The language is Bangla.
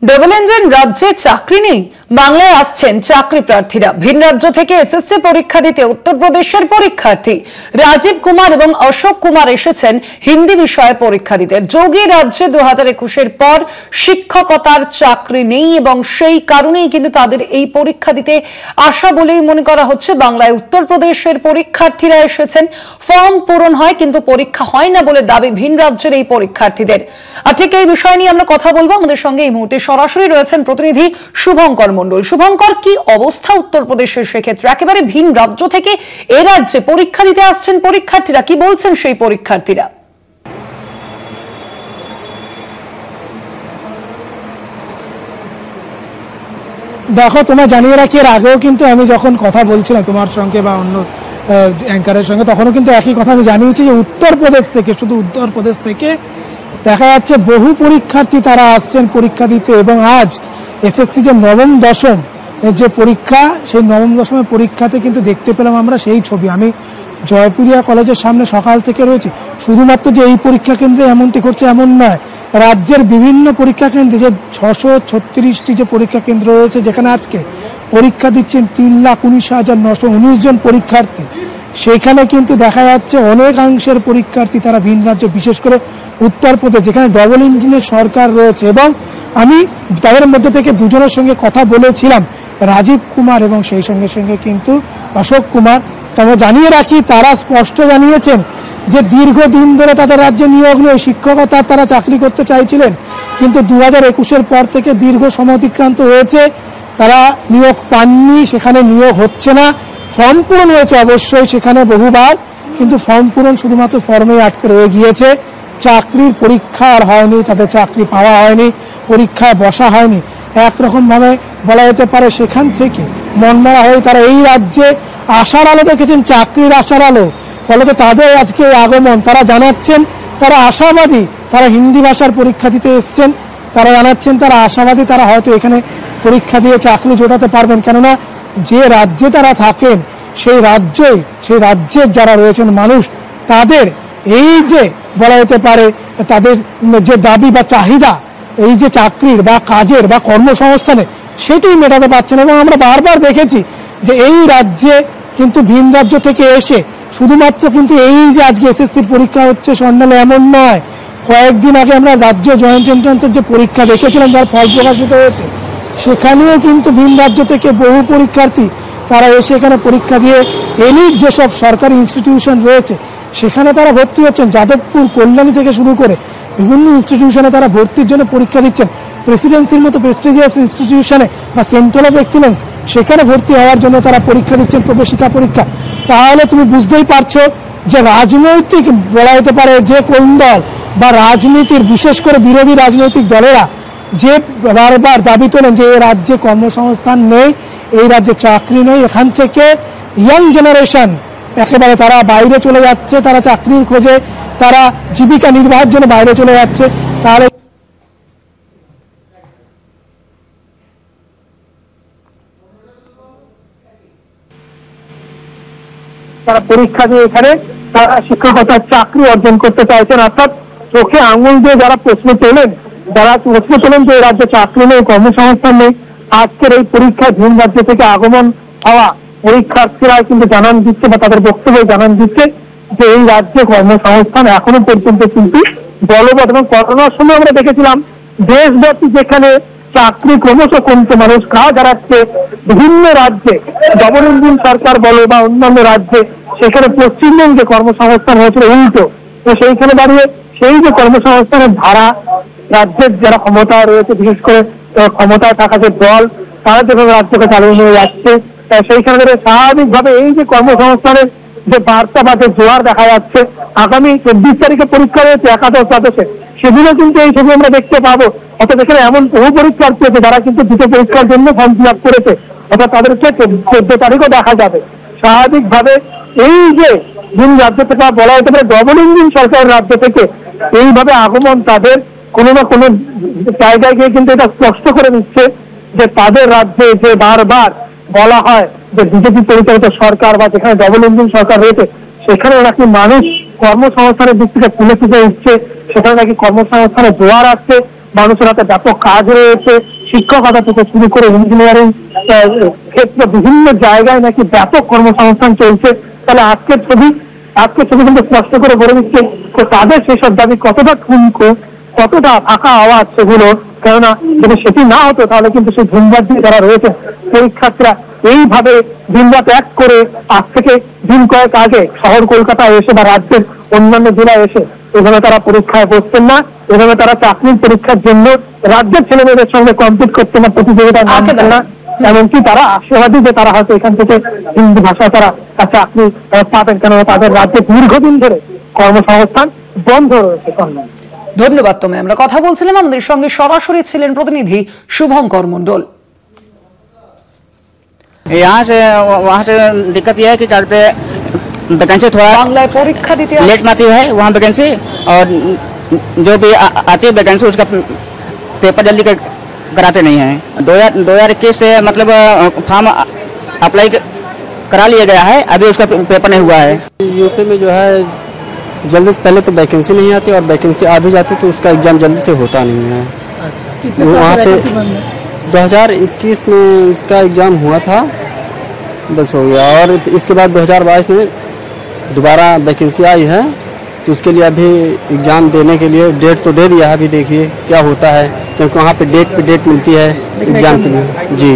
ডবল ইঞ্জিন রাজ্যে চাকরি নেই, বাংলায় আসছেন চাকরি প্রার্থীরা। ভিন রাজ্য থেকে এসএসসি পরীক্ষা দিতে উত্তরপ্রদেশের পরীক্ষার্থী রাজীব কুমার এবং অশোক কুমার এসেছেন হিন্দি বিষয়ে পরীক্ষা দিতে। যোগী রাজ্যে 2021-এর পর শিক্ষকতার চাকরি নেই এবং সেই কারণেই কিন্তু তাদের এই পরীক্ষা দিতে আসা বলেই মনে করা হচ্ছে। বাংলায় উত্তরপ্রদেশের পরীক্ষার্থীরা এসেছেন, ফর্ম পূরণ হয় কিন্তু পরীক্ষা হয় না বলে দাবি ভিন রাজ্যের এই পরীক্ষার্থীদের। আর ঠিক এই বিষয় নিয়ে আমরা কথা বলবো। আমাদের সঙ্গে এই মুহূর্তে সরাসরি রয়েছেন প্রতিনিধি শুভঙ্কর মণ্ডল। শুভঙ্কর, কি অবস্থা উত্তরপ্রদেশের? সেক্ষেত্রে একেবারে ভিন রাজ্য থেকে এ রাজ্যে পরীক্ষা দিতে আসছেন পরীক্ষার্থীরা, কি বলছেন সেই পরীক্ষার্থীরা? দেখো, তোমার জানিয়ে রাখি, এর আগেও কিন্তু আমি যখন কথা বলছিলাম তোমার সঙ্গে বা অন্য অ্যাঙ্কারের সঙ্গে, তখনও কিন্তু একই কথা আমি জানিয়েছি যে উত্তরপ্রদেশ থেকে, শুধু উত্তরপ্রদেশ থেকে দেখা যাচ্ছে বহু পরীক্ষার্থী তারা আসছেন পরীক্ষা দিতে। এবং আজ এসএসসি যে নবম দশম যে পরীক্ষা, সেই নবম দশমের পরীক্ষাতে কিন্তু দেখতে পেলাম আমরা সেই ছবি। আমি জয়পুরিয়া কলেজের সামনে সকাল থেকে রয়েছি। শুধুমাত্র যে এই পরীক্ষা কেন্দ্রে এমনটি করছে এমন নয়, রাজ্যের বিভিন্ন পরীক্ষা কেন্দ্রে যে 636টি যে পরীক্ষা কেন্দ্র রয়েছে, যেখানে আজকে পরীক্ষা দিচ্ছেন 3,19,919 জন পরীক্ষার্থী, সেখানে কিন্তু দেখা যাচ্ছে অনেকাংশের পরীক্ষার্থী তারা ভিন রাজ্য, বিশেষ করে উত্তরপ্রদেশ, যেখানে ডবল ইঞ্জিনের সরকার রয়েছে। এবং আমি তাদের মধ্যে থেকে দুজনের সঙ্গে কথা বলেছিলাম, রাজীব কুমার এবং সেই সঙ্গে সঙ্গে কিন্তু অশোক কুমার। তবে জানিয়ে রাখি, তারা স্পষ্ট জানিয়েছেন যে দীর্ঘদিন ধরে তাদের রাজ্যে নিয়োগ নেই, শিক্ষকতার তারা চাকরি করতে চাইছিলেন, কিন্তু 2021-এর পর থেকে দীর্ঘ সময় অতিক্রান্ত হয়েছে, তারা নিয়োগ পাননি, সেখানে নিয়োগ হচ্ছে না। ফর্ম পূরণ হয়েছে অবশ্যই সেখানে বহুবার, কিন্তু ফর্ম পূরণ শুধুমাত্র ফর্মে আটকে রয়ে গিয়েছে। চাকরির পরীক্ষা আর হয়নি, তাদের চাকরি পাওয়া হয়নি, পরীক্ষায় বসা হয়নি। একরকমভাবে বলা যেতে পারে সেখান থেকে মনমরা হয়ে তারা এই রাজ্যে আশার আলো দেখেছেন, চাকরির আশার আলো। ফলত তাদের আজকে আগমন, তারা জানাচ্ছেন তারা আশাবাদী। তারা হিন্দি ভাষার পরীক্ষা দিতে এসছেন, তারা জানাচ্ছেন তারা আশাবাদী, তারা হয়তো এখানে পরীক্ষা দিয়ে চাকরি জোটাতে পারবেন। কেননা যে রাজ্যে তারা থাকেন, সেই রাজ্যের যারা রয়েছেন মানুষ, তাদের এই যে বলা যেতে পারে তাদের যে দাবি বা চাহিদা, এই যে চাকরির বা কাজের বা কর্মসংস্থানের, সেটাই মেটাতে পারছেন। এবং আমরা বারবার দেখেছি যে এই রাজ্যে কিন্তু ভিন রাজ্য থেকে এসে শুধুমাত্র কিন্তু এই যে আজকে এসএসসি পরীক্ষা হচ্ছে স্বর্ণালে, এমন নয়। কয়েকদিন আগে আমরা রাজ্য জয়েন্ট এন্ট্রান্সের যে পরীক্ষা দেখেছিলাম, যার ফল প্রকাশিত হয়েছে, সেখানেও কিন্তু ভিন রাজ্য থেকে বহু পরীক্ষার্থী তারা এসে এখানে পরীক্ষা দিয়ে এলিট যেসব সরকারি ইনস্টিটিউশন রয়েছে সেখানে তারা ভর্তি হচ্ছেন। যাদবপুর, কল্যাণী থেকে শুরু করে বিভিন্ন ইনস্টিটিউশনে তারা ভর্তির জন্য পরীক্ষা দিচ্ছেন। প্রেসিডেন্সির মতো প্রেস্টিজিয়াস ইনস্টিটিউশনে বা সেন্টার অফ এক্সিলেন্স, সেখানে ভর্তি হওয়ার জন্য তারা পরীক্ষা দিচ্ছেন, প্রবেশিকা পরীক্ষা। তাহলে তুমি বুঝতেই পারছো যে রাজনৈতিক বলা যেতে পারে যে কোন দল বা রাজনীতির, বিশেষ করে বিরোধী রাজনৈতিক দলেরা যে বারবার দাবি তোলেন যে এই রাজ্যে কর্মসংস্থান নেই, এই রাজ্যে চাকরি নেই, এখান থেকে ইয়াং জেনারেশন একেবারে তারা বাইরে চলে যাচ্ছে, তারা চাকরির খোঁজে, তারা জীবিকা নির্বাহের জন্য বাইরে চলে যাচ্ছে। তাহলে তারা পরীক্ষা দিয়ে এখানে তারা শিক্ষকতার চাকরি অর্জন করতে চাইছেন। অর্থাৎ চোখে আঙুল দিয়ে যারা প্রশ্ন তোলেন যে এই রাজ্যে চাকরি নেই, কর্মসংস্থান নেই, আজকের এই পরীক্ষায় ভিন রাজ্য থেকে আগমন হওয়া পরীক্ষার্থীরা কিন্তু জানান দিচ্ছে বা তাদের বক্তব্যে জানান দিচ্ছে যে এই রাজ্যে কর্মসংস্থান এখনো পর্যন্ত কিন্তু বলবৎ। এবং করোনার সময় আমরা দেখেছিলাম দেশব্যাপী যেখানে চাকরি ক্রমশ কমছে, মানুষ কাজ হারাচ্ছে, বিভিন্ন রাজ্যে ডবল ইঞ্জিন সরকার বলো বা অন্যান্য রাজ্যে, সেখানে পশ্চিমবঙ্গে কর্মসংস্থান হয়েছিল উল্টো। তো সেইখানে দাঁড়িয়ে সেই যে কর্মসংস্থানের ধারা, রাজ্যের যারা ক্ষমতা রয়েছে, বিশেষ করে ক্ষমতায় থাকা যে দল, তারা যেভাবে রাজ্যকে চালিয়ে নিয়ে যাচ্ছে, সেইখানে ধরে স্বাভাবিকভাবে এই যে কর্মসংস্থানের যে বার্তা বা যে জোয়ার দেখা যাচ্ছে, আগামী 24 তারিখে পরীক্ষা রয়েছে একাদশ দ্বাদশে, সেদিনও কিন্তু এই ছবি আমরা দেখতে পাবো। অর্থাৎ এখানে এমন বহু পরীক্ষার্থী আছে যারা কিন্তু দুটো পরীক্ষার জন্য ফর্ম ফিল আপ করেছে, অর্থাৎ তাদেরকে 14 তারিখও দেখা যাবে। স্বাভাবিকভাবে এই যে ভিন রাজ্য থেকে বলা হতে পারে ডবল ইঞ্জিন সরকারের রাজ্য থেকে এইভাবে আগমন, তাদের কোনো না কোনো জায়গায় গিয়ে কিন্তু এটা স্পষ্ট করে দিচ্ছে যে তাদের রাজ্যে যে বারবার বলা হয় যে বিজেপি পরিচালিত সরকার বা যেখানে ডবল ইঞ্জিন সরকার রয়েছে, সেখানে নাকি মানুষ কর্মসংস্থানের দিক থেকে তুলে তুলে উঠছে, সেখানে নাকি কর্মসংস্থানের জোয়ার আসছে, মানুষের হাতে ব্যাপক কাজ রয়েছে, শিক্ষকতা থেকে শুরু করে ইঞ্জিনিয়ারিং ক্ষেত্রে বিভিন্ন জায়গায় নাকি ব্যাপক কর্মসংস্থান চলছে। তাহলে আজকের ছবি কিন্তু স্পষ্ট করে বলে দিচ্ছে তাদের সেসব দাবি কতটা ঠুনকো, কতটা ফাঁকা আওয়াজ সেগুলো। কেননা যদি সেটি না হতো তাহলে কিন্তু সেই ধূমবাদ দিয়ে যারা রয়েছে পরীক্ষার্থীরা এইভাবে দিনরাত এক করে আজ থেকে দিন কয়েক আগে শহর কলকাতায় এসে বা রাজ্যের অন্যান্য জেলায় এসে এভাবে তারা পরীক্ষায় বসতেন না, এভাবে তারা চাকরির পরীক্ষার জন্য রাজ্যের ছেলেমেয়েদের সঙ্গে কমপ্লিট করতেন না, প্রতিযোগিতায় নামতেন না। এমনকি তারা আশাবাদী যে তারা হয়তো এখান থেকে হিন্দি ভাষা তারা চাকরি পাবেন, কেননা তাদের রাজ্যে দীর্ঘদিন ধরে কর্মসংস্থান বন্ধ রয়েছে। ধন্যবাদ তোমায়। আমরা কথা বলছিলাম, আমাদের সঙ্গে সরাসরি ছিলেন প্রতিনিধি শুভঙ্কর মণ্ডল। यहाँ से वहाँ से दिक्कत यह है कि क्या कहते हैं वैकेंसी थोड़ा बांग्लाয় परीक्षा देते लेट में आती है वहाँ वैकेंसी, और जो भी आती है वैकेंसी उसका पेपर जल्दी कराते नहीं हैं। 2021 से मतलब फॉर्म अप्लाई करा लिया गया है, अभी उसका पेपर नहीं हुआ है। यूपी में जो है जल्दी पहले तो वैकेंसी नहीं आती, और वैकेंसी आ भी जाती तो उसका एग्जाम जल्दी से होता नहीं है। वहाँ पे 2021 में इसका एग्जाम हुआ था, बस हो गया, और इसके बाद 2022 में दोबारा वैकेंसी आई है, तो उसके लिए अभी एग्जाम देने के लिए डेट तो दे दिया है, अभी देखिए क्या होता है, क्योंकि वहाँ पे डेट मिलती है एग्जाम के लिए। जी